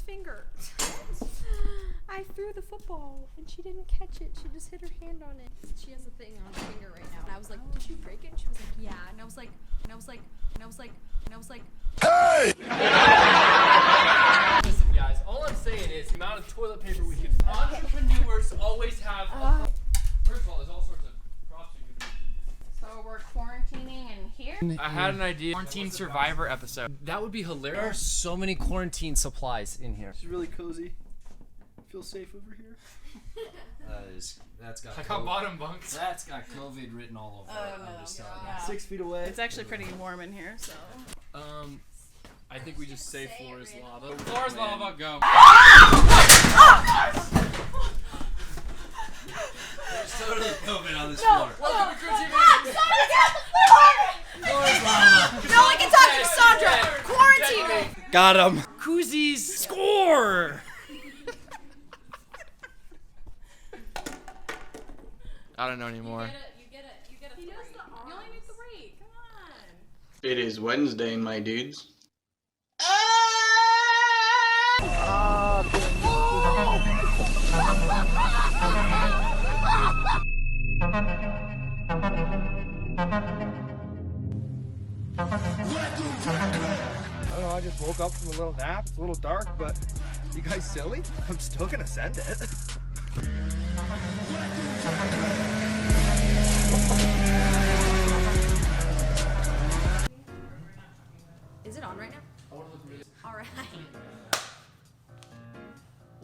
finger. I threw the football and she didn't catch it. She just hit her hand on it. She has a thing on her finger right now. And I was like, did you break it? And she was like, yeah. And I was like, hey! Listen, guys, all I'm saying is the amount of toilet paper we can find. Entrepreneurs always have. First of all, there's all sorts of props you can use. So we're quarantining in here? I had an idea. Quarantine Survivor episode. That would be hilarious. There are so many quarantine supplies in here. It's really cozy. Feel safe over here. That's got. I got bottom bunks. That's got COVID written all over it. I'm just telling you. 6 feet away. It's actually pretty warm in here, so. I think we just say floor is lava. Floor is lava, go. There's totally COVID on this floor. Welcome to Crew TV. Floor is lava. No one can talk to Cassandra. Quarantine. Got him. Koozies score. I don't know anymore. You get a 3. You only need 3. Come on. It is Wednesday, my dudes. I don't know, I just woke up from a little nap. It's a little dark, but you guys silly? I'm still gonna send it. Is it on right now? All right.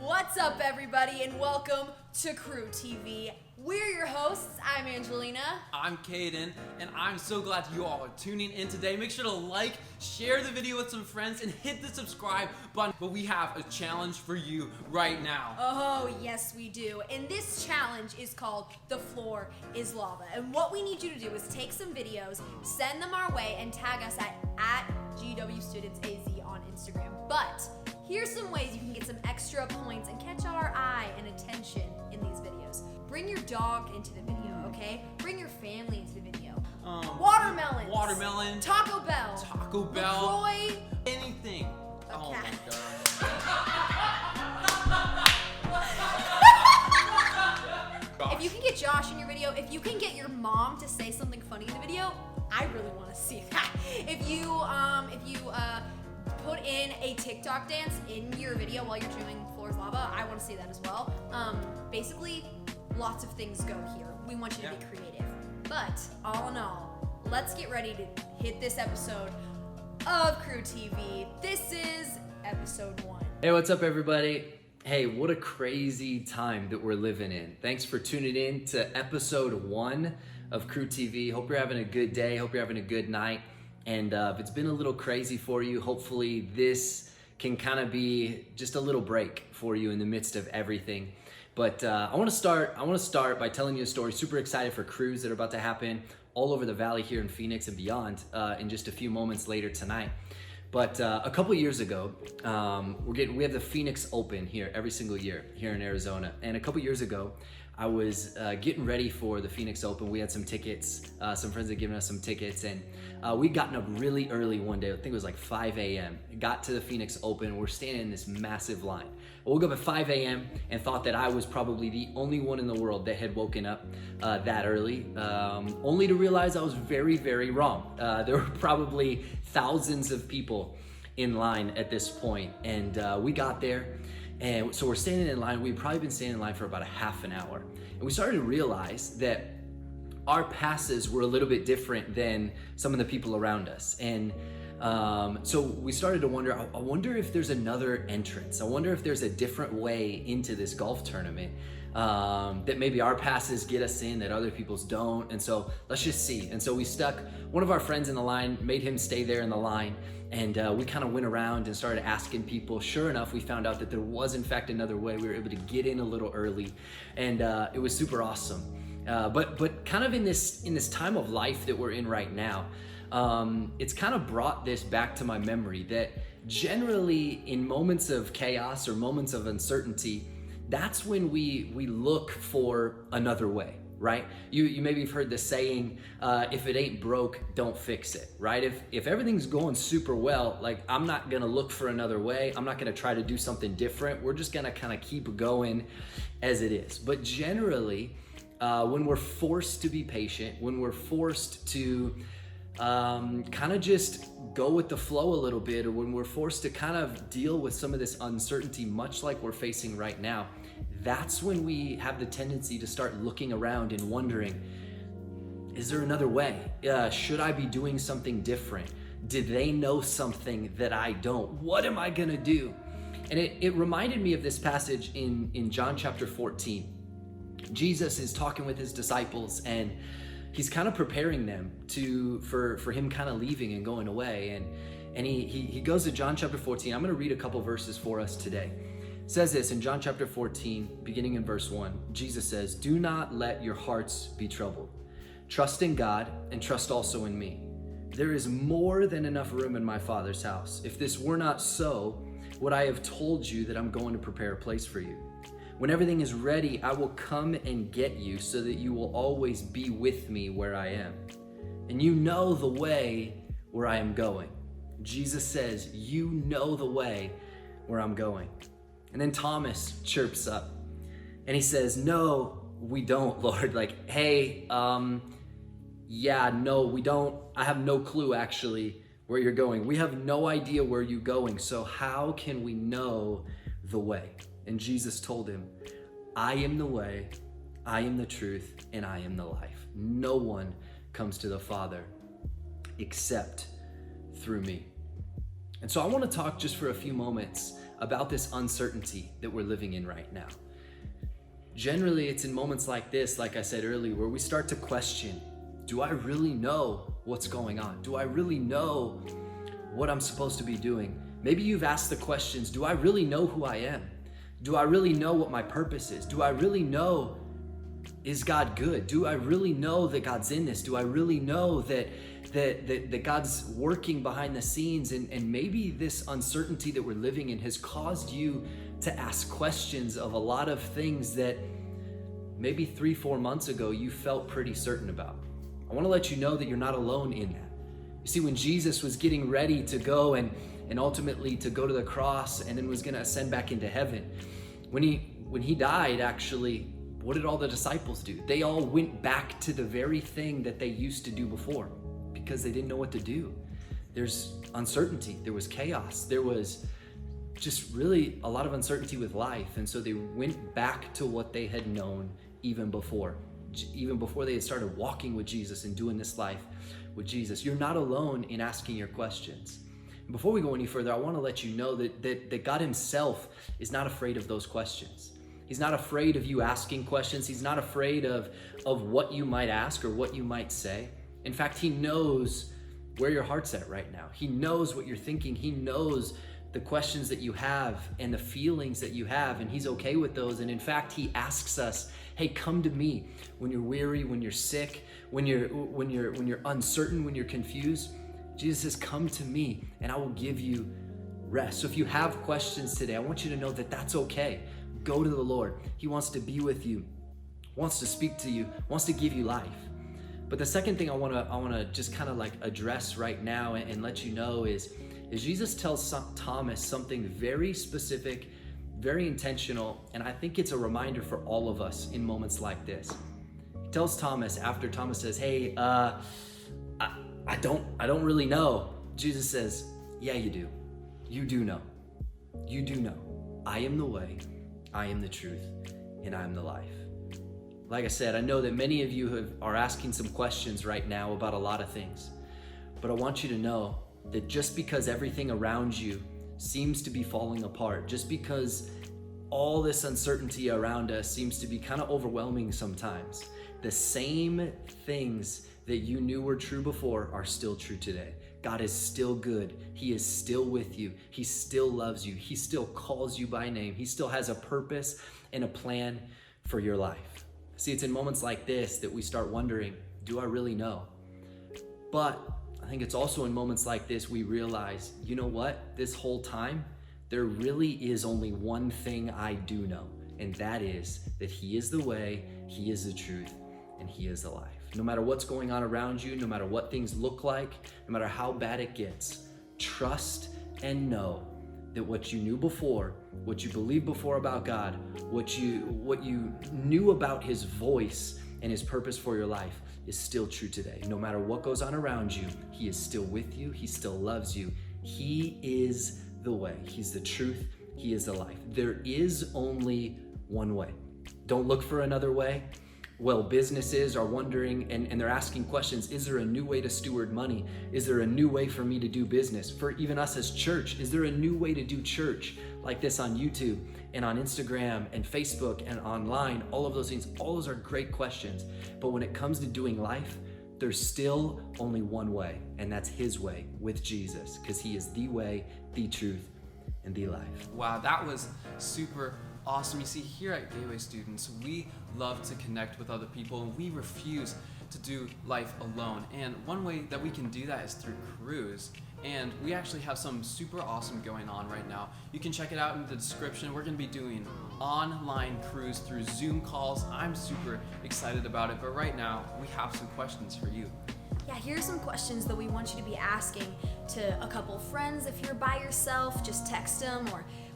What's up, everybody, and welcome to Crew TV. We're your hosts. I'm Angelina. I'm Caden, and I'm so glad you all are tuning in today. Make sure to like, share the video with some friends, and hit the subscribe button. But we have a challenge for you right now. Oh, yes, we do. And this challenge is called The Floor is Lava. And what we need you to do is take some videos, send them our way, and tag us at GWSAZ on Instagram. But here's some ways you can get some extra points and catch our eye and attention in these videos. Bring your dog into the video, okay? Bring your family into the video. Watermelons. Watermelon. Taco Bell. Taco Bell. LaCroix. Anything. Oh cat. my god. If you can get Josh in your video, if you can get your mom to say something funny in the video, I really want to see that. If you put in a TikTok dance in your video while you're doing Floor is Lava, I want to see that as well. Basically, lots of things go here. We want you to be creative. But all in all, let's get ready to hit this episode of Crew TV. This is episode 1. Hey, what's up, everybody? Hey, what a crazy time that we're living in. Thanks for tuning in to episode 1 of Crew TV. Hope you're having a good day. Hope you're having a good night. And if it's been a little crazy for you, hopefully this can kind of be just a little break for you in the midst of everything. But I want to start by telling you a story. Super excited for crews that are about to happen all over the valley here in Phoenix and beyond in just a few moments later tonight. But a couple years ago, we have the Phoenix Open here every single year here in Arizona. And a couple years ago, I was getting ready for the Phoenix Open. We had some tickets. Some friends had given us some tickets, and we'd gotten up really early one day. I think it was like 5 a.m. Got to the Phoenix Open. We're standing in this massive line. I woke up at 5 a.m. and thought that I was probably the only one in the world that had woken up that early, only to realize I was very wrong. There were probably thousands of people in line at this point, and we got there. And so we're standing in line. We've probably been standing in line for about a half an hour. And we started to realize that our passes were a little bit different than some of the people around us. And so we started to wonder, I wonder if there's another entrance. I wonder if there's a different way into this golf tournament that maybe our passes get us in that other people's don't. And so let's just see. And so we stuck one of our friends in the line, made him stay there in the line. And we kind of went around and started asking people. Sure enough, we found out that there was in fact another way. We were able to get in a little early, and it was super awesome. But kind of in this time of life that we're in right now, it's kind of brought this back to my memory that generally in moments of chaos or moments of uncertainty, that's when we look for another way. right? You maybe have heard the saying, if it ain't broke, don't fix it, right? If everything's going super well, like I'm not gonna look for another way. I'm not gonna try to do something different. We're just gonna kind of keep going as it is. But generally, when we're forced to be patient, when we're forced to kind of just go with the flow a little bit, or when we're forced to kind of deal with some of this uncertainty, much like we're facing right now, that's when we have the tendency to start looking around and wondering, is there another way? Should I be doing something different? Did they know something that I don't? What am I gonna do? And it reminded me of this passage in John chapter 14. Jesus is talking with his disciples, and he's kind of preparing them for him kind of leaving and going away. And he goes to John chapter 14. I'm gonna read a couple verses for us today. It says this in John chapter 14, beginning in verse 1. Jesus says, "Do not let your hearts be troubled. Trust in God and trust also in me. There is more than enough room in my Father's house. If this were not so, would I have told you that I'm going to prepare a place for you? When everything is ready, I will come and get you so that you will always be with me where I am. And you know the way where I am going." Jesus says, you know the way where I'm going. And then Thomas chirps up and he says, "No, we don't, Lord." Like, hey, yeah, no, we don't. I have no clue actually where you're going. We have no idea where you're going. So how can we know the way? And Jesus told him, "I am the way, I am the truth, and I am the life. No one comes to the Father except through me." And so I want to talk just for a few moments about this uncertainty that we're living in right now. Generally, it's in moments like this, like I said earlier, where we start to question, do I really know what's going on? Do I really know what I'm supposed to be doing? Maybe you've asked the questions, do I really know who I am? Do I really know what my purpose is? Do I really know, is God good? Do I really know that God's in this? Do I really know that God's working behind the scenes? And maybe this uncertainty that we're living in has caused you to ask questions of a lot of things that maybe 3-4 months ago you felt pretty certain about. I want to let you know that you're not alone in that. You see, when Jesus was getting ready to go and ultimately to go to the cross and then was going to ascend back into heaven, when he died, actually, what did all the disciples do? They all went back to the very thing that they used to do before because they didn't know what to do. There's uncertainty, there was chaos, there was just really a lot of uncertainty with life. And so they went back to what they had known even before they had started walking with Jesus and doing this life with Jesus. You're not alone in asking your questions. And before we go any further, I want to let you know that God himself is not afraid of those questions. He's not afraid of you asking questions. He's not afraid of what you might ask or what you might say. In fact, he knows where your heart's at right now. He knows what you're thinking. He knows the questions that you have and the feelings that you have, and he's okay with those. And in fact, he asks us, hey, come to me when you're weary, when you're sick, when you're uncertain, when you're confused. Jesus says, come to me and I will give you rest. So if you have questions today, I want you to know that that's okay. Go to the Lord. He wants to be with you, wants to speak to you, wants to give you life. But the second thing I want to just kind of like address right now and let you know is Jesus tells Thomas something very specific, very intentional, and I think it's a reminder for all of us in moments like this. He tells Thomas, after Thomas says, hey, I don't really know. Jesus says, yeah, you do. You do know. You do know. I am the way, I am the truth, and I am the life. Like I said, I know that many of you are asking some questions right now about a lot of things, but I want you to know that just because everything around you seems to be falling apart, just because all this uncertainty around us seems to be kind of overwhelming sometimes, the same things that you knew were true before are still true today. God is still good. He is still with you. He still loves you. He still calls you by name. He still has a purpose and a plan for your life. See, it's in moments like this that we start wondering, do I really know? But I think it's also in moments like this we realize, you know what? This whole time, there really is only one thing I do know, and that is that He is the way, He is the truth, and he is alive. No matter what's going on around you, no matter what things look like, no matter how bad it gets, trust and know that what you knew before, what you believed before about God, what you knew about his voice and his purpose for your life is still true today. No matter what goes on around you, he is still with you. He still loves you. He is the way. He's the truth. He is the life. There is only one way. Don't look for another way. Well, businesses are wondering and they're asking questions. Is there a new way to steward money? Is there a new way for me to do business? For even us as church, is there a new way to do church like this on YouTube and on Instagram and Facebook and online? All of those things, all those are great questions. But when it comes to doing life, there's still only one way, and that's his way with Jesus, because he is the way, the truth, and the life. Wow, that was super awesome. You see, here at Gateway Students, we love to connect with other people, and we refuse to do life alone. And one way that we can do that is through Cruise. And we actually have some super awesome going on right now. You can check it out in the description. We're gonna be doing online cruise through Zoom calls. I'm super excited about it, but right now we have some questions for you. Yeah, here's some questions that we want you to be asking to a couple friends. If you're by yourself, just text them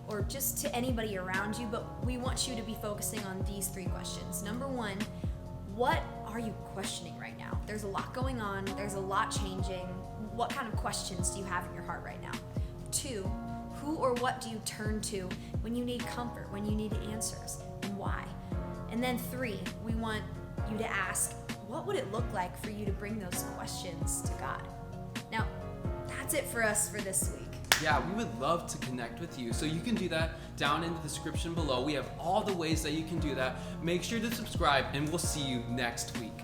or just to anybody around you, but we want you to be focusing on these 3 questions. Number 1, what are you questioning right now? There's a lot going on, there's a lot changing. What kind of questions do you have in your heart right now? 2, who or what do you turn to when you need comfort, when you need answers, and why? And then 3, we want you to ask, what would it look like for you to bring those questions to God? Now, that's it for us for this week. Yeah, we would love to connect with you. So you can do that down in the description below. We have all the ways that you can do that. Make sure to subscribe, and we'll see you next week.